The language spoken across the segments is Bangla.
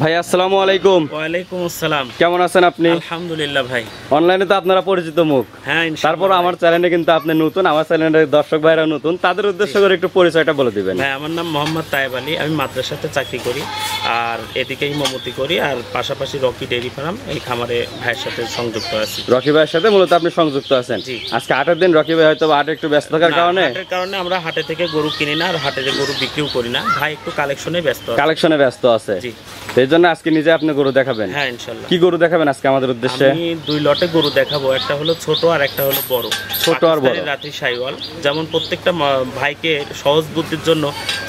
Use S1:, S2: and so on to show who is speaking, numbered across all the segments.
S1: ভাই আসসালামু আলাইকুম।
S2: ওয়ালাইকুম আসসালাম।
S1: কেমন আছেন আপনি?
S2: আলহামদুলিল্লাহ ভাই।
S1: অনলাইনে তো আপনারা পরিচিত মুখ।
S2: হ্যাঁ ইনশাআল্লাহ।
S1: তারপর আমার চ্যানেলে কিন্তু আপনি নতুন, আমার চ্যানেলের দর্শক ভাইরা নতুন, তাদের উদ্দেশ্য করে একটু পরিচয়টা বলে দিবেন।
S2: ভাই আমার নাম মোহাম্মদ তায়েব আলী, আমি মাদ্রাসাতে চাকরি করি আর এদিকে ইমামতি করি আর পাশাপাশি রকি ডেইরি ফার্ম এই খামারে ভাইয়ের সাথে সংযুক্ত আছি।
S1: রকি ভাইয়ের সাথে মূলত আপনি সংযুক্ত আছেন। আজকে হাটের দিন, রকি ভাই হয়তো হাটে একটু ব্যস্ত থাকার কারণে
S2: আমরা হাটে থেকে গরু কিনি না আর হাটে গরু বিক্রিও করি না। ভাই একটু কালেকশনে ব্যস্ত আছে।
S1: সেই জন্য আজকে নিজে আপনি গরু দেখাবেন।
S2: হ্যাঁ ইনশাআল্লাহ।
S1: কি গরু দেখাবেন আজকে আমাদের উদ্দেশ্যে?
S2: আমি দুই লটে গরু দেখাবো, একটা হলো ছোট আর একটা হলো বড়।
S1: ছোট আর বড়
S2: রাতি শাইওয়াল, যেমন প্রত্যেকটা ভাইকে সহজ বুদ্ধির জন্য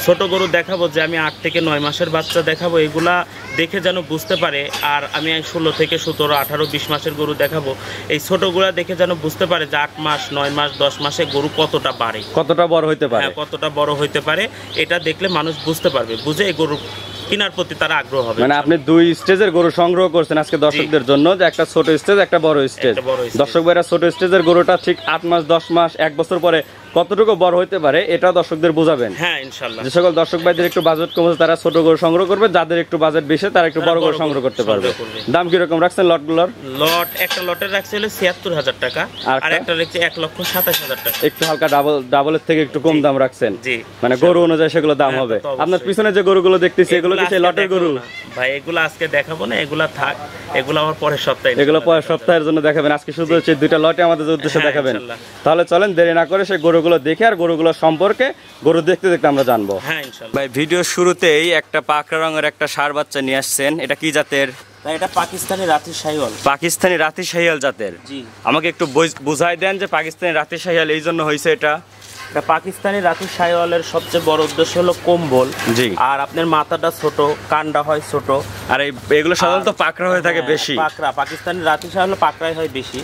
S2: ছোট গরু দেখাবো যে আমি 8 থেকে 9 মাসের বাচ্চা দেখাবো, এগুলা দেখে যেন বুঝতে পারে। আর আমি 16 থেকে 17, 18, 20 মাসের গরু দেখাবো, এই ছোটগুলা দেখে যেন বুঝতে পারে যে 8 মাস, 9 মাস, 10 মাসে গরু কতটা বাড়ে,
S1: কতটা বড় হইতে পারে।
S2: হ্যাঁ কতটা বড় হইতে পারে, এটা দেখলে মানুষ বুঝতে পারবে, বুঝে এই গরু কেনার প্রতি তারা আগ্রহ হবে।
S1: মানে আপনি দুই স্টেজের গরু সংগ্রহ করছেন আজকে দর্শকদের জন্য, যে একটা ছোট স্টেজ একটা বড় স্টেজ। দর্শক ভাইরা ছোট স্টেজের গরুটা ঠিক 8 মাস, 10 মাস, 1 বছর পরে কতটুকু বড় হইতে পারে এটা দর্শকদের বোঝাবেন।
S2: হ্যাঁ ইনশাআল্লাহ। যে
S1: সকল দর্শক ভাইদের একটু বাজেট কম আছে তারা ছোট গরু সংগ্রহ করবে, যাদের একটু বাজেট বেশি তারা একটু বড় গরু সংগ্রহ করতে পারবে। দাম কি রকম রাখছেন লটগুলোর?
S2: একটা লটের রাখছে হলো ৭৬,০০০ টাকা আর একটা রাখছে ১,২৭,০০০ টাকা।
S1: একটু হালকা ডাবলের থেকে একটু কম দাম রাখছেন।
S2: জি,
S1: মানে গরু অনুযায়ী সেগুলো দাম হবে। আপনার পিছনে যে গরুগুলো দেখতেছি এগুলো কি সেই লটের গরু?
S2: ভাই এগুলো আজকে দেখাবো না, এগুলা থাক, এগুলো আমার পরের সপ্তাহে,
S1: এগুলো পরের সপ্তাহের জন্য দেখাবেন। আজকে শুধু হচ্ছে দুইটা লটে আমাদের উদ্দেশ্যে দেখাবেন। তাহলে চলেন দেরি না করে সেই গরুগুলো দেখে আর গরুগুলো সম্পর্কে গরু দেখতে দেখতে আমরা জানবো।
S2: হ্যাঁ ইনশাআল্লাহ।
S1: ভাই ভিডিও শুরুতেই একটা পাকড়া রঙের একটা ষাঁড় বাচ্চা নিয়ে আসছেন, এটা কি জাতের?
S2: এটা পাকিস্তানি রাতি শাহিওয়াল।
S1: পাকিস্তানি রাতি শাহিওয়াল জাতের।
S2: জি।
S1: আমাকে একটু বুঝাই দেন যে পাকিস্তানি রাতি শাহিওয়াল এই জন্য হয়েছে এটা?
S2: পাকিস্তানি রাতি শাহিওয়ালের সবচেয়ে বড় উদ্দেশ্য হলো কম্বল।
S1: জি।
S2: আর আপনার মাথাটা ছোট, কানটা হয় ছোট,
S1: আর এগুলো সাধারণত পাকড়া হয়ে থাকে বেশি।
S2: পাকড়া পাকিস্তানি রাতি শাহিওয়াল পাকড়াই হয় বেশি।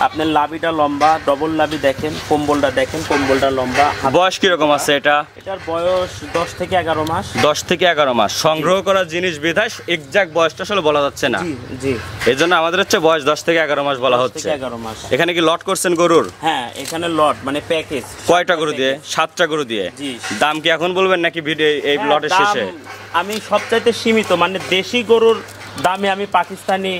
S2: আপনার লাভিটা লম্বা, ডবল লাভি দেখেন, কম্বলটা দেখেন, কম্বলটা লম্বা।
S1: বয়স কি রকম আছে এটা?
S2: এটার বয়স 10 থেকে 11 মাস।
S1: 10 থেকে 11 মাস সংগ্রহ করা জিনিস বিধায় এক্সাক্ট বয়সটা আসলে বলা যাচ্ছে না।
S2: জি।
S1: এইজন্য আমাদের হচ্ছে বয়স 10 থেকে 11 মাস বলা হচ্ছে।
S2: 11 মাস।
S1: এখানে কি লট করছেন গরুর?
S2: হ্যাঁ এখানে লট মানে প্যাকেজ।
S1: কয়টা গরু দিয়ে? 7টা গরু দিয়ে।
S2: জি।
S1: দাম কি এখন বলবেন নাকি ভিডিও এই লটের শেষে?
S2: আমি সবচাইতে সীমিত, মানে দেশি গরুর দামে আমি পাকিস্তানি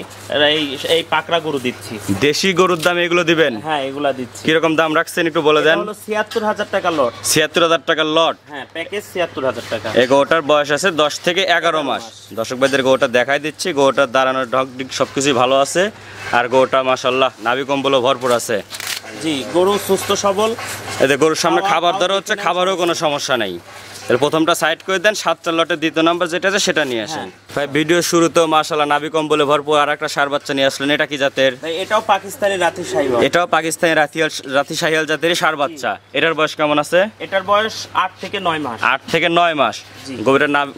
S2: এই পাকড়া গরু দিচ্ছি।
S1: দেশি গরুর দামে এগুলো দিবেন?
S2: হ্যাঁ এগুলা দিচ্ছি।
S1: কি রকম দাম রাখছেন একটু বলে দেন।
S2: হলো ৭৬,০০০ টাকা লট।
S1: ৭৬,০০০ টাকার লট?
S2: হ্যাঁ প্যাকেজ ৭৬,০০০ টাকা।
S1: এই গরুটার বয়স আছে 10 থেকে 11 মাস। দর্শক ভাইদের গরুটা দেখাই দিচ্ছি। গরুটার দাঁড়ানোর ঢক ঢিক সবকিছুই ভালো আছে আর গরুটা মাশাআল্লাহ নাভি কম্বলও ভরপুর আছে।
S2: জি, গরু সুস্থ সবল।
S1: এতে গরুর সামনে খাবার ধরা হচ্ছে, খাবারও কোনো সমস্যা নাই। এর প্রথমটা সাইড করে দেন, 7টা লটের দ্বিতীয় নাম্বার যেটা আছে সেটা নিয়ে আসেন। ভাই ভিডিও শুরুতেও মাশাআল্লাহ নাভি কম্বলে ভরপুর আর একটা ষাঁড় বাচ্চা নিয়ে আসলেন, এটা কি জাতের?
S2: এটাও পাকিস্তানি রাতি শাহিওয়াল।
S1: এটাও পাকিস্তানি রাতি শাহিওয়াল জাতের ষাঁড় বাচ্চা। এটার বয়স কেমন আছে?
S2: এটার বয়স 8 থেকে 9 মাস।
S1: 8 থেকে 9 মাস।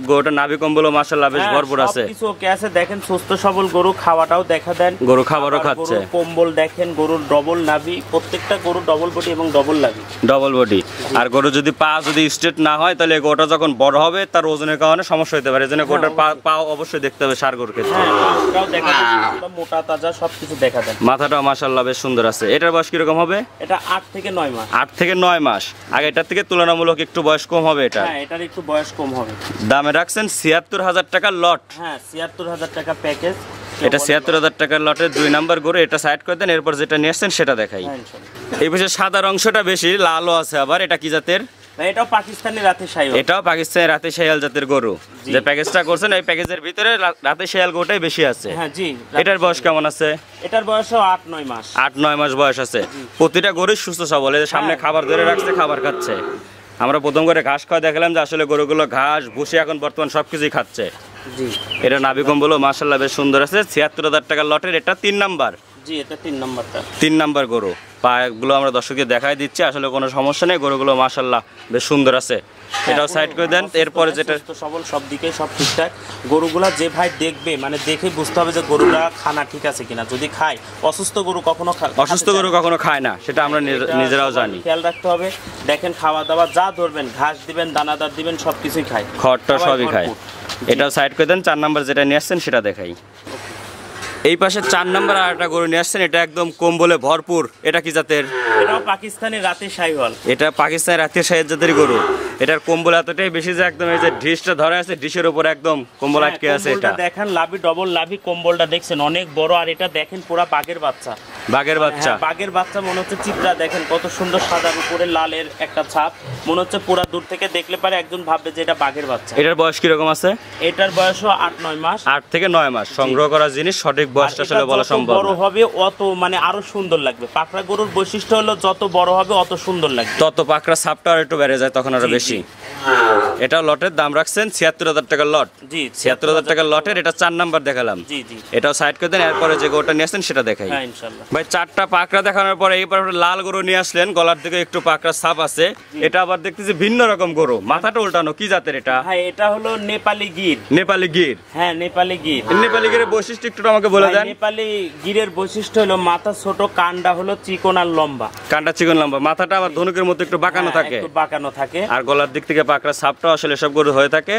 S1: গরুটার নাভি কম্বলও মাশাআল্লাহ বেশ ভরপুর আছে।
S2: সবকিছু ওকে আছে, দেখেন সুস্থ সবল গরু। খাওয়াটাও দেখা দেন,
S1: গরু খাবারও খাচ্ছে।
S2: কম্বল দেখেন, গরুর ডবল নাভি, প্রত্যেকটা গরু ডবল বডি এবং ডবল নাভি।
S1: Double body. আর গরু যদি পা যদি স্ট্রেট না হয় তাহলে গরুটা যখন বড় হবে তার ওজনের কারণে সমস্যা হতে পারে। এজন্য গরুটার পা অবশ্যই দেখতে হবে ষাঁড় গরুর ক্ষেত্রে।
S2: এটাও দেখা দেন, মোটা তাজা সবকিছু দেখা দেন।
S1: মাথাটাও মাশাআল্লাহ বেশ সুন্দর আছে। এটার বয়স কি রকম হবে?
S2: এটা 8 থেকে 9 মাস।
S1: 8 থেকে 9 মাস। আগে এটার থেকে তুলনামূলক একটু বয়স কম হবে এটা।
S2: হ্যাঁ এটার একটু বয়স কম হবে।
S1: দামে রাখছেন ৭৬,০০০ টাকার লট।
S2: হ্যাঁ ৭৬,০০০ টাকা প্যাকেজ।
S1: এটা ৭৬,০০০ টাকার লটের 2 নাম্বার গরু। এটা সাইড করে দেন, এরপর যেটা নিয়ে আসছেন সেটা দেখাই। এই পাশে সাদার অংশটা বেশি, লালও আছে আবার। এটা কি জাতের?
S2: এটাও পাকিস্তানি রাতি শাহিওয়াল।
S1: এটাও পাকিস্তানি রাতি শাহিওয়াল জাতের গরু। যে প্যাকেজটা করছেন এই প্যাকেজের ভিতরে রাতি শাহিওয়াল গরুটাই বেশি আছে।
S2: হ্যাঁ জি।
S1: এটার বয়স কেমন আছে?
S2: এটার বয়সও 8-9 মাস।
S1: 8-9 মাস বয়স আছে। প্রতিটা গরু সুস্থ সবল, এর সামনে খাবার ধরে রাখছে, খাবার খাচ্ছে। আমরা প্রথম করে ঘাস খাওয়া দেখালাম যে আসলে গরুগুলো ঘাস ভুসি এখন বর্তমান সবকিছুই খাচ্ছে।
S2: জি।
S1: এটা নাভি কম্বল মাশাআল্লাহ বেশ সুন্দর আছে। ৭৬,০০০ টাকার লটের এটা 3 নাম্বার।
S2: জি এটা 3 নাম্বারটা।
S1: 3 নাম্বার গরু। পাগুলো আমরা দর্শকদের দেখাই দিচ্ছি, আসলে কোনো সমস্যা নেই। গরুগুলো মাশাআল্লাহ বেশ সুন্দর আছে। এটাও সাইড করে দেন। এরপরে যেটা
S2: সবল, সব দিকে সব ঠিকঠাক। গরুগুলা যে ভাই দেখবে মানে দেখে বুঝতে হবে যে গরুটা খানা ঠিক আছে কিনা। যদি খায়, অসুস্থ গরু কখনো
S1: খায় না, সেটা আমরা নিজেরাও জানি।
S2: খেয়াল রাখতে হবে। দেখেন খাওয়া দাওয়া যা ধরবেন, ঘাস দিবেন, দানাদার দিবেন, সবকিছুই খায়,
S1: খড়টা সবই খায়। এটাও সাইড করে দেন। 4 নাম্বার যেটা নিয়ে আসছেন সেটা দেখাই। এই পাশে 4 নম্বর আর একটা গরু নিয়ে আসছেন, এটা একদম কম্বলে ভরপুর। এটা কি জাতের?
S2: এটাও পাকিস্তানি রাতের শাহিওয়াল।
S1: এটা পাকিস্তানের রাতের শাহী জাতের গরু। এটার কম্বল এতটাই বেশি যে একদম এই যে ডিশটা ধরে আছে, ডিশের উপর একদম কম্বল আটকে আছে। এটা
S2: দেখেন লাভি, ডবল লাভি, কম্বলটা দেখছেন অনেক বড়। আর এটা দেখেন পুরা বাঘের বাচ্চা।
S1: বাঘের বাচ্চা?
S2: বাঘের বাচ্চা মনে হচ্ছে। চিত্রা দেখেন কত সুন্দর, সাদার উপরে লালের একটা ছাপ, মনে হচ্ছে পুরা দূর থেকে দেখলে পারে একজন ভাববে যে এটা বাঘের বাচ্চা।
S1: এটার বয়স কিরকম আছে?
S2: এটার বয়সও 8-9 মাস।
S1: 8 থেকে 9 মাস সংগ্রহ করা জিনিস, সঠিক বয়সটা আসলে বলা সম্ভব
S2: বড় হবে অত মানে আরো সুন্দর লাগবে। পাকড়া গরুর বৈশিষ্ট্য হলো যত বড় হবে অত সুন্দর লাগবে,
S1: তত পাকড়া ছাপটা আর একটু বেড়ে যায়, তখন আরো বেশি। এটা লটের দাম রাখছেন ৭৬,০০০ টাকার লট।
S2: জি,
S1: ৭৬,০০০ টাকার লটের এটা 4 নাম্বার দেখালাম।
S2: জি জি,
S1: এটাও সাইড করে দেন, এরপরে যে গরুটা নিয়ে আসছেন সেটা দেখাই।
S2: হ্যাঁ ইনশাআল্লাহ।
S1: ভাই 4টা পাকড়া দেখানোর পরে এইবার লাল গরু নিয়ে আসলেন, গলার দিকে একটু পাকড়া ছাপ আছে। এটা আবার দেখতেছি ভিন্ন রকম গরু, মাথাটা উল্টানো। কি জাতের এটা?
S2: হ্যাঁ এটা হলো নেপালি গির।
S1: নেপালি গির?
S2: হ্যাঁ নেপালি গির।
S1: নেপালি গিরের বৈশিষ্ট্য একটু আমাকে বলে দেন।
S2: নেপালি গিরের বৈশিষ্ট্য হলো মাথা ছোট, কানটা হলো চিকন আর লম্বা।
S1: কানটা চিকন লম্বা, মাথাটা আবার ধনুকের মতো একটু বাঁকানো থাকে।
S2: একটু বাঁকানো থাকে।
S1: আর গলার দিক থেকে পাকড়া ছাপটা আসলে সব গরু হয়ে থাকে।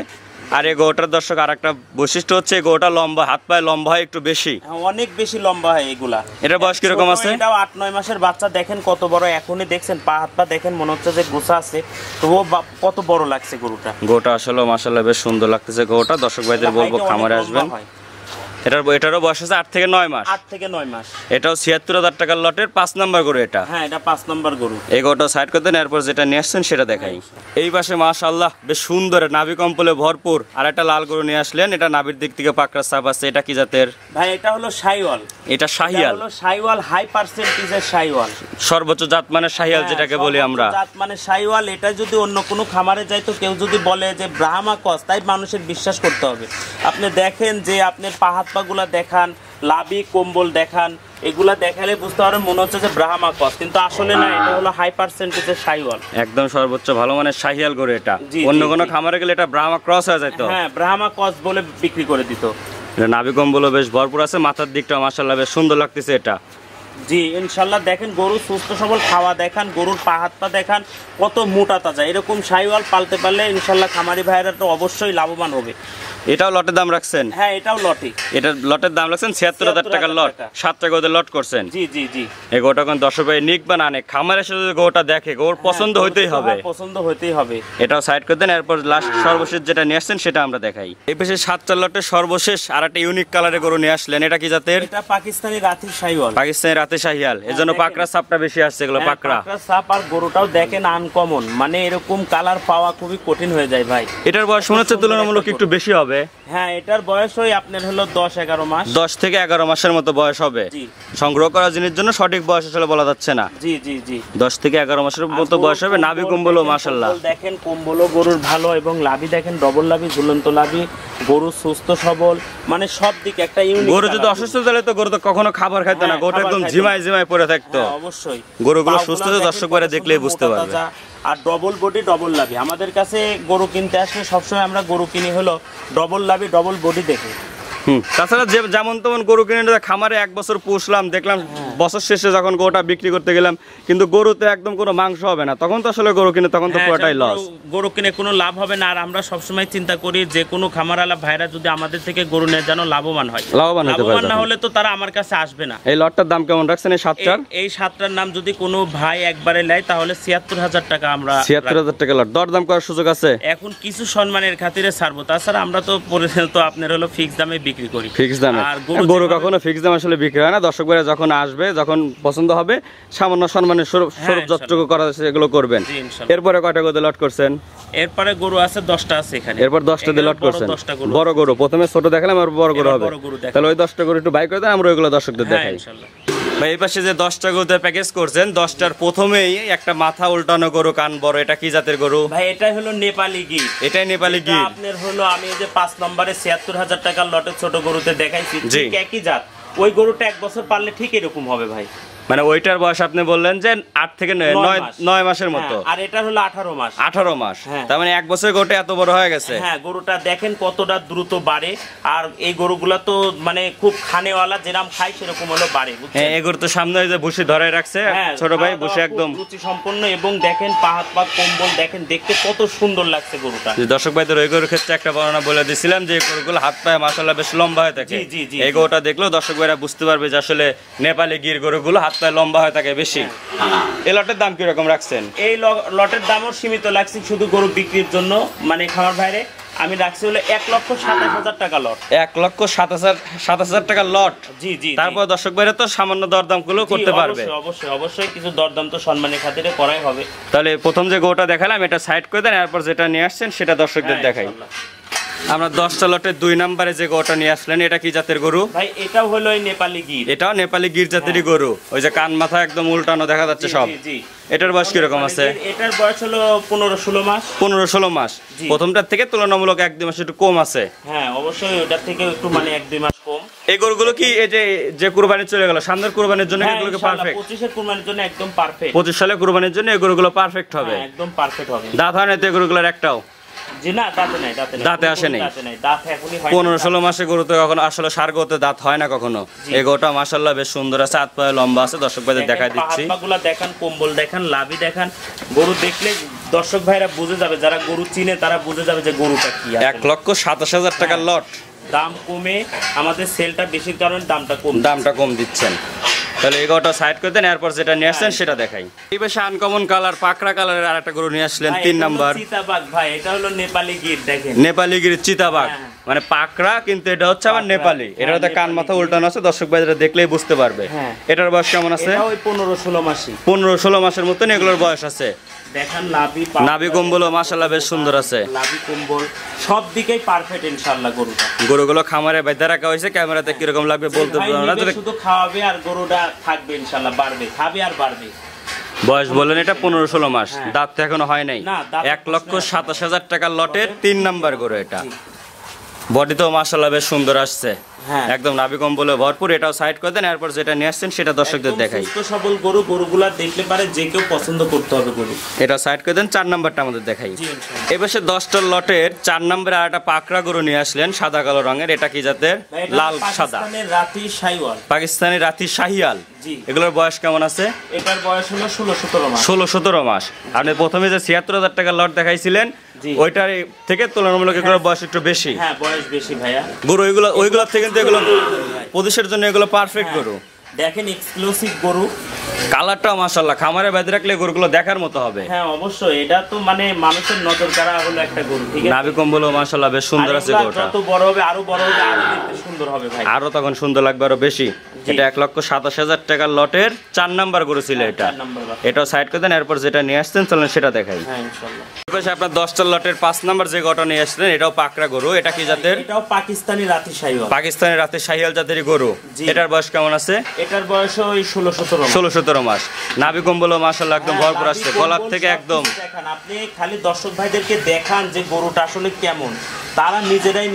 S1: আর এই গরুটার দর্শক আর একটা বৈশিষ্ট্য হচ্ছে এই গরুটা লম্বা, হাত পায়ে লম্বা হয় একটু বেশি।
S2: অনেক বেশি লম্বা হয় এগুলা।
S1: এটার বয়স কিরকম আছে?
S2: এটাও 8-9 মাসের বাচ্চা। দেখেন কত বড়, এখনই দেখছেন পা হাত পা দেখেন মনে হচ্ছে যে গোছা আছে, তো কত বড় লাগছে গরুটা।
S1: গরুটা আসলে মাশাআল্লাহ বেশ সুন্দর লাগতেছে গরুটা। দর্শক ভাইদের বলবো খামারে আসবেন। এটারও বয়স আছে 8 থেকে 9 মাস।
S2: 8 থেকে 9 মাস।
S1: এটাও ৭৬,০০০ টাকার লটের 5 নাম্বার গরু এটা।
S2: হ্যাঁ এটা 5 নাম্বার গরু।
S1: এই গরুটা সাইড করে দেন, এরপর যেটা নিয়ে আসছেন সেটা দেখাই। এই পাশে মাশাআল্লাহ বেশ সুন্দর নাভি কম্বলে ভরপুর আর একটা লাল গরু নিয়ে আসলেন। এটা নাভির দিক থেকে পাকড়া ছাপ আছে। এটা কি জাতের?
S2: ভাই এটা হলো শাহিওয়াল।
S1: এটা শাহিয়াল?
S2: হলো শাহিওয়াল, হাই পার্সেন্টেজের শাহিওয়াল।
S1: সর্বোচ্চ জাত মানে শাহিয়াল যেটাকে বলি আমরা।
S2: জাত মানে শাহিওয়াল। এটা যদি অন্য কোনো খামারে যায় তো কেউ যদি বলে যে ব্রাহ্মা ক্রস, তাই মানুষের বিশ্বাস করতে হবে। আপনি দেখেন যে আপনার পা হাত পাগুলা দেখান, লাভি কম্বল দেখান, এগুলা দেখালে বুঝতে পারবেন মনে হচ্ছে যে ব্রাহ্মা ক্রস, কিন্তু আসলে না, এটা হলো হাই পার্সেন্টেজের শাহিওয়াল।
S1: একদম সর্বোচ্চ ভালো মানের শাহিয়াল গরু এটা। অন্য কোনো খামারে গেলে এটা ব্রাহ্মা ক্রস হয়ে যেত।
S2: হ্যাঁ ব্রাহ্মা ক্রস বলে বিক্রি করে দিত।
S1: নাভি কম্বলও বেশ ভরপুর আছে, মাথার দিকটা মাশাআল্লাহ বেশ সুন্দর লাগতেছে এটা।
S2: জি ইনশাল্লাহ। দেখেন গরু সুস্থ সবল, খাওয়া দেখান, গরুর পা হাত পা দেখান কত মোটা তাজা। এরকম শাহিওয়াল পালতে পারলে ইনশাল্লাহ খামারি ভাইয়েরা তো অবশ্যই লাভবান হবে।
S1: এটাও লটের দাম রাখছেন?
S2: হ্যাঁ এটাও লটে।
S1: এটা লটের দাম রাখছেন ৭৬,০০০ টাকার লট। 7টা গরুতে লট করছেন?
S2: জি জি জি।
S1: এই গরুটা কোন দর্শক ভাই নিক বা না নিক, খামারে এসে যদি গরুটা দেখে গরুর পছন্দ হইতেই হবে।
S2: পছন্দ হইতেই হবে।
S1: এটাও সাইড করে দেন, এরপর লাস্ট সর্বশেষ যেটা নিয়ে আসছেন সেটা আমরা দেখাই। এই পাশে 7টা লটের সর্বশেষ আর একটা ইউনিক কালারের গরু নিয়ে আসলেন। এটা কি জাতের?
S2: এটা পাকিস্তানি রাতের শাহিওয়াল।
S1: পাকিস্তানি রাতের শাহিয়াল, এজন্য পাকড়া ছাপটা বেশি আসছে। এগুলো পাকড়া
S2: ছাপ। আর গরুটাও দেখেন আনকমন, মানে এরকম কালার পাওয়া খুবই কঠিন হয়ে যায় ভাই।
S1: এটার বয়স মনে হচ্ছে তুলনামূলক একটু বেশি হবে।
S2: হ্যাঁ এটার বয়স ওই আপনার হলো 10-11 মাস।
S1: 10 থেকে 11 মাসের মতো বয়স হবে। সংগ্রহ করা জিনিসের জন্য সঠিক বয়স আসলে বলা যাচ্ছে না।
S2: জি জি জি।
S1: 10 থেকে 11 মাসের মতো বয়স হবে। নাভি কম্বলও মাশাআল্লাহ
S2: দেখেন, কম্বলও গরুর ভালো এবং লাভি দেখেন ডবল লাভি, ঝুলন্ত লাভি, গরু সুস্থ সবল, মানে সব দিকে একটা ইউনিক।
S1: গরু যদি অসুস্থ তাহলে তো গরু তো কখনো খাবার খাইতো না, গরুটা একদম ঝিমায় ঝিমায় পড়ে থাকতো।
S2: অবশ্যই
S1: গরুগুলো সুস্থ তো দর্শক করে দেখলেই বুঝতে পারবে।
S2: আর ডবল বডি ডবল লাভি। আমাদের কাছে গরু কিনতে আসলে সবসময় আমরা গরু কিনি হলো ডবল লাভি ডবল বডি দেখে।
S1: তাছাড়া যেমন তেমন গরু কিনে খামারে 1 বছর পুষলাম, দেখলাম বছর শেষে যখন গরুটা বিক্রি করতে গেলাম কিন্তু গরুতে একদম কোনো মাংস হবে না, তখন তো আসলে গরু কিনে তখন তো পুরোটাই লস।
S2: গরু কিনে কোনো লাভ হবে না। আর আমরা সবসময় চিন্তা করি যে কোনো খামারওয়ালা ভাইরা যদি আমাদের থেকে গরু নেয় যেন লাভবান হয়। লাভবান না হলে তো তারা আমার কাছে আসবে না।
S1: এই লটটার দাম কেমন রাখছেন? এই 7টার?
S2: এই 7টার নাম যদি কোনো ভাই একবারে নেয় তাহলে ৭৬,০০০ টাকা। আমরা
S1: ৭৬,০০০ টাকা লট। দরদাম করার সুযোগ আছে? এখন
S2: কিছু সম্মানের খাতিরে ছাড়বো, তাছাড়া আমরা তো তো আপনার হলো ফিক্স দামে বিক্রি করি।
S1: ফিক্স দামে? আর গরু কখনো ফিক্স দাম আসলে বিক্রি হয় না। দর্শক ভাইরা যখন আসবে, যখন পছন্দ হবে সামান্য সম্মানের স্বরূপ যতটুকু করা আছে এগুলো করবেন। এরপরে কয়টা গরু লট করছেন?
S2: এরপরে গরু আছে 10টা আছে এখানে।
S1: এরপর 10টা দিয়ে লট করছেন। বড় গরু প্রথমে ছোট দেখালাম, আর বড় গরু হবে। তাহলে ওই 10টা গরু একটু বাই করে দেন, আমরা ওইগুলো দর্শকদের দেখাই ইনশাআল্লাহ। ভাই এই পাশে যে 10টা গরুতে প্যাকেজ করছেন, 10টার প্রথমেই একটা মাথা উল্টানো গরু, কান বড়, এটা কি জাতের গরু?
S2: ভাই এটাই হলো নেপালি গির।
S1: এটাই নেপালি গির।
S2: আপনার হলো আমি যে 5 নম্বরে ৭৬,০০০ টাকার লটের ছোট গরুতে দেখাইছি, ঠিক একই জাত। ওই গরুটা 1 বছর পারলে ঠিক এরকম হবে ভাই।
S1: মানে ওইটার বয়স আপনি বললেন যে 8 থেকে 9 মাসের মতো,
S2: আর এটা হলো 18 মাস।
S1: 18 মাস, তার মানে 1 বছর গোটা এত বড় হয়ে গেছে।
S2: হ্যাঁ, গরুটা দেখেন কতটা দ্রুত বাড়ে, আর এই গরুগুলা তো মানে খুব খানেওয়ালা, যেরকম খায় সেরকম হলো বাড়ে।
S1: হ্যাঁ, এই গরু তো সামনে ওই যে ভুসি ধরে রাখছে ছোট ভাই, ভুসি একদম
S2: রুচি সম্পন্ন, এবং দেখেন পা হাত পা কম্বল দেখেন, দেখতে কত সুন্দর লাগছে গরুটা।
S1: দর্শক ভাইদের ওই গরুর ক্ষেত্রে একটা বর্ণনা বলে দিছিলাম যে গরুগুলো হাত পায়ে মাশাআল্লাহ বেশ লম্বা হয়ে থাকে। এই গরুটা দেখলেও দর্শক ভাইরা বুঝতে পারবে যে আসলে নেপালি গির গরুগুলো হাত পায়ে লম্বা হয়ে থাকে বেশি। এই লটের দাম কি রকম রাখছেন?
S2: এই লটের দামও সীমিত লাগছে শুধু গরু বিক্রির জন্য, মানে খামার বাইরে আমি রাখছি হলো 1,27,000 টাকা লট।
S1: 1,27,000 টাকা লট।
S2: জি জি।
S1: তারপর দর্শক ভাইরা তো সামান্য দরদাম গুলো করতে পারবে।
S2: অবশ্যই অবশ্যই কিছু দরদাম তো সম্মানের খাতিরে করাই হবে।
S1: তাহলে প্রথম যে গরুটা দেখালাম এটা সাইড করে দেন, এরপর যেটা নিয়ে আসছেন সেটা দর্শকদের দেখাই। আমরা 10টা লটের 2 নম্বরে যে গরুটা নিয়ে আসলেন এটা কি জাতের গরু
S2: ভাই? এটাও হলো এই নেপালি গির।
S1: এটাও নেপালি গির জাতেরই গরু, ওই যে কান মাথা একদম উল্টানো দেখা যাচ্ছে সব।
S2: জি।
S1: এটার বয়স কি রকম আছে?
S2: এটার বয়স হলো 15-16 মাস।
S1: 15-16 মাস। প্রথমটার থেকে তুলনামূলক 1-2 মাস একটু কম আছে।
S2: হ্যাঁ, অবশ্যই ওটার থেকে একটু মানে 1-2 মাস কম।
S1: এই গরুগুলো কি এই যে কুরবানি চলে গেল, সামনের কুরবানির জন্য এগুলোকে পারফেক্ট?
S2: 25 এর কুরবানির জন্য একদম পারফেক্ট।
S1: 25 সালে কুরবানির জন্য এই গরুগুলো পারফেক্ট হবে।
S2: হ্যাঁ, একদম পারফেক্ট হবে।
S1: দাঁত হয় না তো এই গরুগুলোর একটাও?
S2: জি না, দাঁতে নাই।
S1: দাঁতে আসে নাই।
S2: দাঁত এখনই হয়।
S1: 15-16 মাসে গরু তো কখনো আসলে সার গরুতে দাঁত হয় না কখনো। এই গরুটা মাশাআল্লাহ বেশ সুন্দর আছে, হাত পায়ে লম্বা আছে। দর্শক ভাইদের দেখাই দিচ্ছি।
S2: পাগুলা দেখেন, কম্বল দেখেন, লাভি দেখেন। গরু দেখলে দর্শক ভাইরা বুঝে যাবে, যারা গরু চিনে তারা বুঝে যাবে যে গরুটা কি।
S1: 1,27,000 টাকা লট।
S2: দাম কমে, আমাদের সেলটা বেশির কারণে দামটা কম
S1: দিচ্ছেন। তাহলে এই গরুটা সাইড করে দেন, এরপর যেটা নিয়ে আসছেন সেটা দেখাই। এই বেশ আনকমন কালার, পাকড়া কালারের আরেকটা গরু নিয়ে আসলেন 3 নাম্বার।
S2: চিতাবাঘ ভাই, এটা হলো নেপালি গির। দেখেন
S1: নেপালি গির চিতাবাঘ, মানে পাকড়া কিন্তু এটা হচ্ছে আবার নেপালি। এটার তো কান মাথা উল্টানো আছে, দর্শক ভাইরা দেখলেই বুঝতে পারবে। এটার বয়স কেমন আছে?
S2: এটা ওই 15-16 মাসি।
S1: 15-16 মাসের মতন এগুলোর বয়স আছে।
S2: দেখেন
S1: নাভি কম্বল মাশাআল্লাহ বেশ সুন্দর আছে।
S2: নাভি কম্বল সব দিকেই পারফেক্ট ইনশাআল্লাহ গরুটা।
S1: গরুগুলো খামারে বেঁধে রাখা হয়েছে, ক্যামেরাতে কি রকম লাগবে বলতে পারবো না।
S2: শুধু খাওয়াবে আর গরুটা থাকবে ইনশাআল্লাহ, বাড়বে, খাবে আর বাড়বে।
S1: বয়স বলেন এটা 15-16 মাস, দাঁত তো এখনো হয় নাই। 1,27,000 টাকা লটের 3 নাম্বার গরু এটা। বডি তো মাশাআল্লাহ বেশ সুন্দর আসছে, একদম নাভি কম্বলে ভরপুর। এটাও সাইড করে দেন, এরপর যেটা নিয়ে আসছেন সেটা দর্শকদের দেখাই।
S2: সুস্থ সবল গরু, গরুগুলা দেখলে পারে যে কেউ পছন্দ করতে হবে গরু।
S1: এটা সাইড করে দেন, 4 নাম্বারটা আমাদের দেখাই। এবারে 10টা লটের 4 নম্বরে আর একটা পাকড়া গরু নিয়ে আসলেন সাদা কালো রঙের। এটা কি জাতের? লাল সাদা পাকিস্তানি রাতি শাহিয়াল। এগুলোর বয়স কেমন আছে?
S2: এটার বয়স হলো 16-17 মাস।
S1: 16-17 মাস। আপনি প্রথমে যে 76,000 টাকা লট দেখাইছিলেন ওইটার থেকে তুলনামূলক এগুলোর বয়স একটু বেশি।
S2: হ্যাঁ, বয়স বেশি ভাইয়া।
S1: গরু ওইগুলোর থেকে কিন্তু এগুলো প্রদেশের জন্য এগুলো পারফেক্ট গরু।
S2: দেখেন এক্সক্লুসিভ গরু,
S1: কালারটা মাশাআল্লাহ খামারে বেঁধে রাখলে গরুগুলো দেখার মতো হবে।
S2: হ্যাঁ অবশ্যই, এটা তো মানে মানুষের নজর কাড়া হলো একটা গরু। ঠিক আছে,
S1: নাভি কম্বলও মাশাআল্লাহ বেশ সুন্দর আছে গরুটা।
S2: যত বড় হবে আরো বড় হবে, আরো দেখতে সুন্দর হবে ভাই,
S1: আরো তখন সুন্দর লাগবে আরো বেশি। এটা 1,27,000 টাকার লটের 4 নাম্বার গরু ছিল এটা। এটাও সাইড করে দেন, এরপর যেটা নিয়ে আসছেন চলেন সেটা দেখাই।
S2: হ্যাঁ ইনশাআল্লাহ।
S1: এবারে আপনার 10টা লটের 5 নাম্বার যে গরুটা নিয়ে আসলেন এটাও পাকড়া গরু। এটা কি জাতের?
S2: এটাও পাকিস্তানি রাতি শাহিওয়াল।
S1: পাকিস্তানি রাতি শাহিয়াল জাতেরই গরু। এটার বয়স কেমন আছে?
S2: এটার বয়স ওই 16-17
S1: মাস। নাভি কম্বল মাশাআল্লাহ একদম ভরপুর আছে, গলার থেকে একদম।
S2: দেখেন আপনি খালি দর্শক ভাইদেরকে দেখান যে গরুটা আসলে কেমন, তারা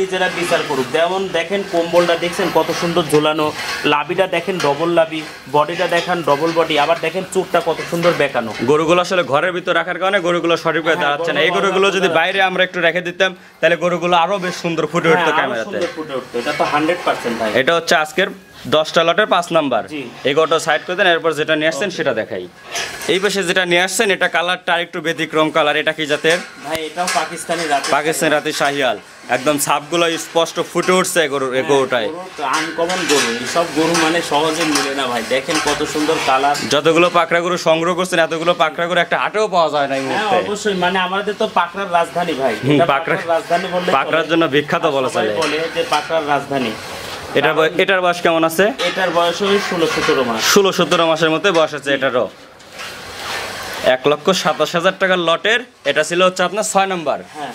S2: নিজেরা বিচার করুক। যেমন দেখেন কম্বলটা দেখছেন কত সুন্দর ঝোলানো, লাভিটা দেখেন ডবল লাভি, বডিটা দেখেন ডবল বডি, আবার দেখেন চোখটা কত সুন্দর বেঁকানো।
S1: গরুগুলো আসলে ঘরের ভিতর রাখার কারণে গরুগুলো সঠিকভাবে দাঁড়াচ্ছে না। এই গরুগুলো যদি বাইরে আমরা একটু রেখে দিতাম তাহলে গরুগুলো আরো বেশ সুন্দর ফুটে উঠতো ক্যামেরাতে।
S2: এটা তো 100% ভাই।
S1: এটা হচ্ছে আজকের 10টা লটের 5 নাম্বার। এই গরুটা সাইড করে দেন, এরপর যেটা নিয়ে আসছেন সেটা দেখাই। এই পাশে যেটা নিয়ে আসছেন এটা কালারটা আরেকটু ব্যতিক্রম কালার। এটা কি জাতের?
S2: ভাই এটাও পাকিস্তানি
S1: রাতি শাহিয়াল। একদম ছাপগুলো স্পষ্ট ফুটে উঠছে এই গরুটায়।
S2: আনকমন গরু, এইসব গরু মানে সহজে মিলে না ভাই। দেখেন কত সুন্দর কালার।
S1: যতগুলো পাকড়া গরু সংগ্রহ করছেন এতগুলো পাকড়া গরু একটা হাটেও পাওয়া যায় না এই মুহূর্তে।
S2: অবশ্যই, মানে আমাদের তো পাকড়ার রাজধানী ভাই।
S1: পাকড়ার
S2: রাজধানী বললে
S1: পাকড়ার জন্য বিখ্যাত বলা চলে,
S2: বলে যে পাকড়ার রাজধানী।
S1: এটার বয়স কেমন আছে?
S2: এটার বয়স ওই 16-17 মাস।
S1: 16-17 মাসের মধ্যে বয়স আছে এটারও। 1,27,000 টাকার লটের এটা ছিল হচ্ছে আপনার 6 নাম্বার।
S2: হ্যাঁ,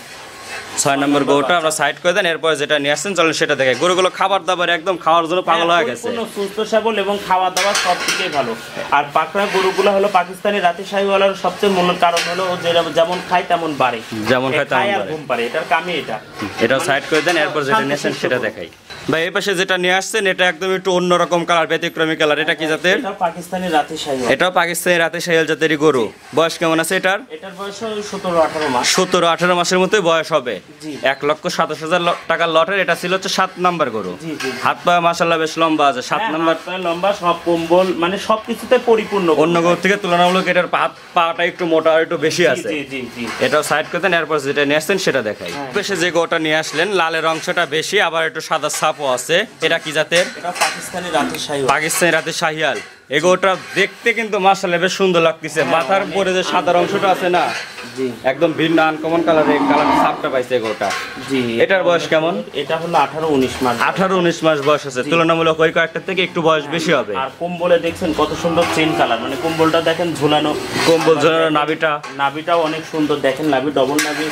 S1: 6 নাম্বার গরুটা আমরা সাইড করে দেন, এরপর যেটা নিয়ে আসছেন চলেন সেটা দেখে। গরুগুলো খাবার দাবার একদম খাওয়ার জন্য পাগল হয়ে গেছে,
S2: সুস্থ সবল এবং খাওয়া দাওয়া সব থেকেই ভালো। আর পাকড়া গরুগুলো হলো পাকিস্তানি রাতি শাহিওয়ালের সবচেয়ে মূল কারণ হলো ও যেমন খায় তেমন বাড়ে,
S1: যেমন খায় তেমন
S2: ঘুম পারে। এটার কামই এটা।
S1: এটা সাইড করে দেন, এরপর যেটা নিয়ে আসেন সেটা দেখাই। ভাই এই পাশে যেটা নিয়ে আসছেন এটা একদম একটু অন্যরকম কালার, ব্যতিক্রমী কালার, এটা কি জাতের?
S2: এটা পাকিস্তানি রাতি শাহী।
S1: এটাও পাকিস্তানি রাতে শাহিওয়াল জাতেরই গরু। বয়স কেমন আছে এটার?
S2: এটার বয়স 17-18 মাস।
S1: 17-18 মাসের মতোই বয়স হবে।
S2: জি।
S1: 1,27,000 টাকার লটের এটা ছিল হচ্ছে 7 নাম্বার গরু।
S2: জি জি।
S1: হাত পা মাশাআল্লাহ বেশ লম্বা আছে। 7 নাম্বার
S2: লম্বা, সব কম্বল, মানে সবকিছুতে পরিপূর্ণ।
S1: অন্য গরু থেকে তুলনামূলক এটার হাত পাটা একটু মোটা আর একটু বেশি আছে।
S2: জি জি জি।
S1: এটাও সাইড করতেন, এরপর যেটা নিয়ে আসছেন সেটা দেখাই। পেশে যে গরুটা নিয়ে আসলেন লালের অংশটা বেশি, আবার একটু সাদা ছাপও আছে। এটা কি জাতের?
S2: এটা পাকিস্তানি রাতি শাহী।
S1: পাকিস্তানি রাতে শাহিয়াল। এই গরুটা দেখতে কিন্তু মাশাআল্লাহ বেশ সুন্দর লাগতেছে। মাথার উপরে যে সাদা অংশটা আছে না,
S2: জি,
S1: একদম ভিন্ন আনকমন কালারে কালার ছাপটা পাইছে এই গরুটা।
S2: জি।
S1: এটার বয়স কেমন?
S2: এটা হলো 18-19 মাস।
S1: 18-19 মাস বয়স আছে। তুলনামূলক ওই কয়েকটা থেকে একটু বয়স বেশি হবে।
S2: আর কম্বলে দেখছেন কত সুন্দর চেন কালার, মানে কম্বলটা দেখেন ঝুলানো,
S1: কম্বল ঝোলানো,
S2: নাভিটাও অনেক সুন্দর, দেখেন নাভি ডবল নাভি।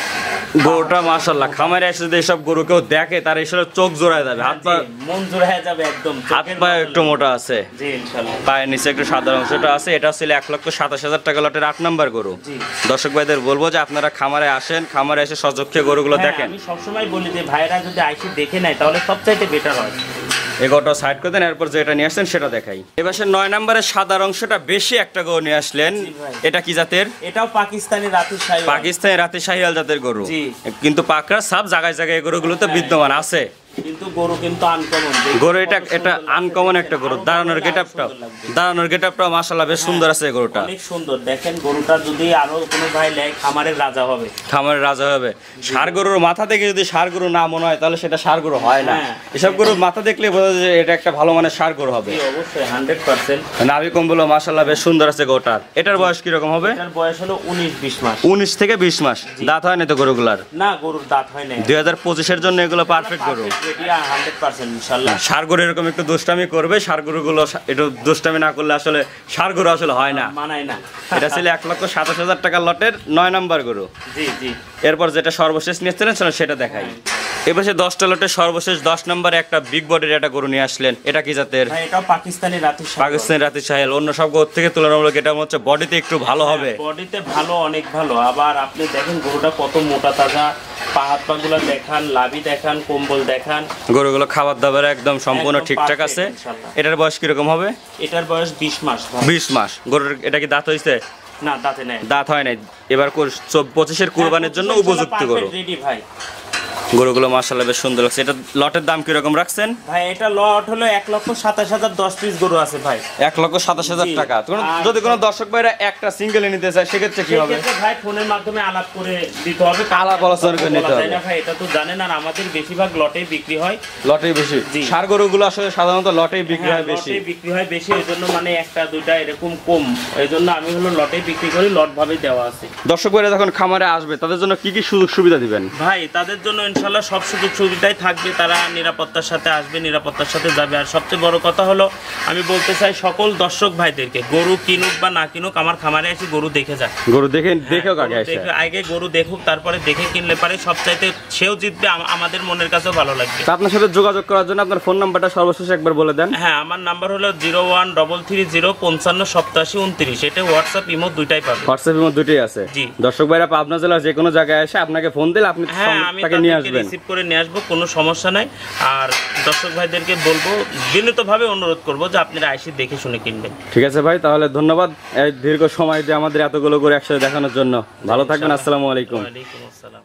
S1: গরুটা মাশাআল্লাহ খামারে এসে যদি এসব গরু কেউ দেখে তার এসে চোখ জোড়ায় যাবে। হাত পা,
S2: মন জোড়ায় যাবে একদম।
S1: হাত পা একটু মোটা আছে।
S2: জি ইনশাআল্লাহ।
S1: পায়ের নিচে একটু সাদা অংশটা আছে। এটা ছিল 1,27,000 টাকা লটের 8 নাম্বার গরু।
S2: জি।
S1: দর্শক ভাইদের বলবো যে আপনারা খামারে আসেন, খামারে এসে সযক্ষে গরুগুলো দেখেন।
S2: আমি সবসময় বলি যে ভাইরা যদি আইসি দেখে নেয় তাহলে সবচাইতে বেটার হয়।
S1: এই গরুটা সাইড করে দেন, এরপর যেটা নিয়ে আসছেন সেটা দেখাই। এবার 9 নম্বরের সাদা অংশটা বেশি একটা গরু নিয়ে আসলেন। এটা কি জাতের?
S2: এটাও পাকিস্তানি রাতি শাহী।
S1: পাকিস্তানি রাতে শাহিওয়াল জাতের গরু।
S2: জি।
S1: কিন্তু পাকড়া সাপ জায়গায় জায়গায় গরুগুলোতে বিদ্যমান আছে।
S2: কিন্তু গরু কিন্তু আনকমন।
S1: গরু এটা আনকমন একটা গরু। দাঁড়ানোর গেটআপটাও মাশাআল্লাহ বেশ সুন্দর আছে গরুটা।
S2: অনেক সুন্দর। দেখেন গরুটা যদি আরো কোনো ভাই নেয় খামারের রাজা হবে।
S1: খামারের রাজা হবে। ষাঁড় গরুর মাথা দেখে যদি ষাঁড় গরু না মনে হয় তাহলে সেটা ষাঁড় গরু হয় না। এসব গরুর মাথা দেখলে বোঝা যায় যে এটা একটা ভালো মানের ষাঁড় গরু হবে।
S2: জি অবশ্যই 100%।
S1: নাভি কম্বল মাশাআল্লাহ বেশ সুন্দর আছে গরুটার। এটার বয়স কি রকম হবে?
S2: এটার বয়স হলো 19-20 মাস।
S1: 19 থেকে 20 মাস। দাঁত হয় না তো গরুগুলার?
S2: না, গরুর দাঁত হয় না।
S1: 2025 এর জন্য এগুলো পারফেক্ট গরু।
S2: 100% ইনশাআল্লাহ।
S1: ষাঁড় গরু এরকম একটু দুষ্টামি করবে। ষাঁড় গরুগুলো একটু দুষ্টামি না করলে আসলে ষাঁড় গরু আসলে হয় না,
S2: মানায় না।
S1: এটা ছিল 1,27,000 টাকার লটের 9 নাম্বার গরু।
S2: জি জি।
S1: এরপর যেটা সর্বশেষ নিয়েছিলেন সেটা দেখাই। এপাশে 10টা লটের সর্বশেষ 10 নম্বরে একটা বিগ বডির একটা গরু নিয়ে আসলেন। এটা কি জাতের?
S2: ভাই এটাও পাকিস্তানি রাতি শাহী।
S1: পাকিস্তানি রাতি শাহিওয়াল। অন্য সব গরু থেকে তুলনামূলক এটা হচ্ছে বডিতে একটু ভালো হবে।
S2: বডিতে ভালো, অনেক ভালো। আবার আপনি দেখেন গরুটা কত মোটা তাজা। পা হাত পা গুলা দেখান, লাভি দেখান, কম্বল দেখান।
S1: গরুগুলো খাবার দাবার একদম সম্পূর্ণ ঠিকঠাক আছে। এটার বয়স কিরকম হবে?
S2: এটার বয়স 20 মাস।
S1: 20 মাস। গরুর এটা কি দাঁত হয়েছে?
S2: না, দাঁতে নাই।
S1: দাঁত হয় নাই। এবার 25-এর কুরবানির জন্য উপযুক্ত গরু।
S2: রেডি ভাই।
S1: গরুগুলো মাশাআল্লাহ বেশ সুন্দর লাগছে। এটা লটের দাম কিরকম রাখছেন?
S2: ভাই এটা লট হলো 1,27,000 10 পিস গরু আছে ভাই।
S1: 1,27,000 টাকা। যদি কোনো দর্শক ভাইরা একটা সিঙ্গেল নিতে চায় সেক্ষেত্রে কি হবে?
S2: সেক্ষেত্রে ভাই ফোনের মাধ্যমে আলাপ করে দিতে হবে।
S1: আলাপ আলোচনা করে নিতে হবে।
S2: না ভাই, এটা তো জানেন। আর আমাদের বেশিরভাগ লটেই বিক্রি হয়।
S1: লটেই বেশি। ষাঁড় গরুগুলো আসলে সাধারণত লটেই বিক্রি হয় বেশি।
S2: লটেই বিক্রি হয় বেশি, এই জন্য মানে একটা দুইটা এরকম কম। এই জন্য আমি হলো লটেই বিক্রি করি, লট ভাবে দেওয়া আছে।
S1: দর্শক ভাইরা যখন খামারে আসবে তাদের জন্য কি কি সুযোগ সুবিধা দিবেন?
S2: ভাই তাদের জন্য ইনশাআল্লাহ সব সুযোগ সুবিধাই থাকবে। তারা নিরাপত্তার সাথে আসবে, নিরাপত্তার সাথে যাবে। আর সবচেয়ে বড় কথা হলো আমি বলতে চাই সকল দর্শক ভাইদেরকে, গরু কিনুক বা না কিনুক আমার খামারে এসে গরু দেখে যাক।
S1: গরু দেখেও
S2: আগে গরু দেখুক, তারপরে দেখে কিনলে পারে সবচাইতে সেও জিতবে, আমাদের মনের কাছেও ভালো লাগবে।
S1: আপনার সাথে যোগাযোগ করার জন্য আপনার ফোন নাম্বারটা সর্বশেষ একবার বলে দেন।
S2: হ্যাঁ, আমার নাম্বার হলো 01330558729। এটা হোয়াটসঅ্যাপ ইমো দুইটাই পাবে।
S1: হোয়াটসঅ্যাপ ইমো দুটোই আছে। দর্শক ভাইরা পাবনা জেলার যে কোনো জায়গায় এসে আপনাকে ফোন দিলে আপনি তাকে নিয়ে আসবেন,
S2: রিসিভ করে নিয়ে আসবো, কোনো সমস্যা নাই। আর দর্শক ভাইদেরকে বলবো, বিনীতভাবে অনুরোধ করবো যে আপনারা এসে দেখে শুনে কিনবেন।
S1: ঠিক আছে ভাই, তাহলে ধন্যবাদ এই দীর্ঘ সময় দিয়ে আমাদের এতগুলো করে একসাথে দেখানোর জন্য। ভালো থাকবেন। আসসালামু আলাইকুম।
S2: ওয়ালাইকুম আসসালাম।